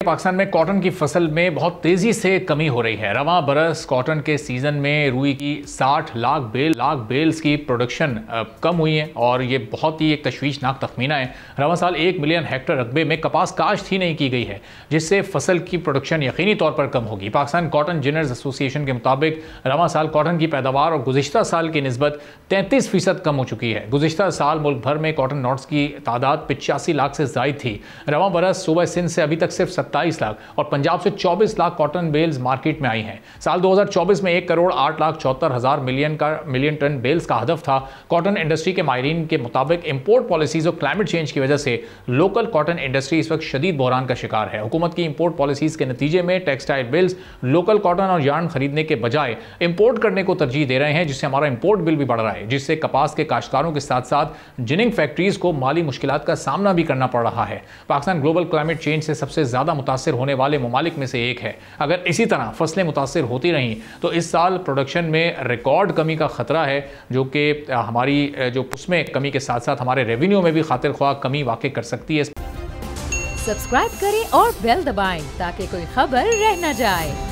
पाकिस्तान में कॉटन की फसल में बहुत तेजी से कमी हो रही है। रवां बरस कॉटन के सीजन में रुई की 60 लाख बेल्स की प्रोडक्शन कम हुई है और ये बहुत ही एक तशवीशनाक तखमीना है। रवां साल 1 मिलियन हेक्टेयर रकबे में कपास काश्त ही नहीं की गई है, जिससे फसल की प्रोडक्शन यकीनी तौर पर कम होगी। पाकिस्तान कॉटन जिनर्स एसोसिएशन के मुताबिक रवां साल कॉटन की पैदावार और गुज़िश्ता साल की निस्बत 33% कम हो चुकी है। गुज़िश्ता साल मुल्क भर में कॉटन नॉट्स की तादाद 85 लाख से ज़ायद थी। रवां बरस सूबा सिंध से अभी तक सिर्फ 27 लाख और पंजाब से 24 लाख कॉटन बेल्स मार्केट में आई हैं। साल 2024 में 1,08,74,000 मिलियन टन बेल्स का हदफ था। कॉटन इंडस्ट्री के माहिरीन के मुताबिक इंपोर्ट पॉलिसीज और क्लाइमेट चेंज की वजह से लोकल कॉटन इंडस्ट्री इस वक्त शदीद बहरान का शिकार है। हुकूमत की इंपोर्ट पॉलिसीज के नतीजे में टेक्सटाइल बिल्स लोकल कॉटन और यार्न खरीदने के बजाय इंपोर्ट करने को तरजीह दे रहे हैं, जिससे हमारा इंपोर्ट बिल भी बढ़ रहा है, जिससे कपास के काश्तकारों के साथ साथ जिनिंग फैक्ट्रीज को माली मुश्किलात का सामना भी करना पड़ रहा है। पाकिस्तान ग्लोबल क्लाइमेट चेंज से सबसे ज्यादा मुतासिर होने वाले ममालिक में से एक है। अगर इसी तरह फसलें मुतासिर होती रहीं तो इस साल प्रोडक्शन में रिकॉर्ड कमी का खतरा है, जो कि हमारी जो उसमें कमी के साथ साथ हमारे रेवेन्यू में भी खातिर ख्वाह कमी वाक़ई कर सकती है। सब्सक्राइब करें और बेल दबाएं ताकि कोई खबर रह न जाए।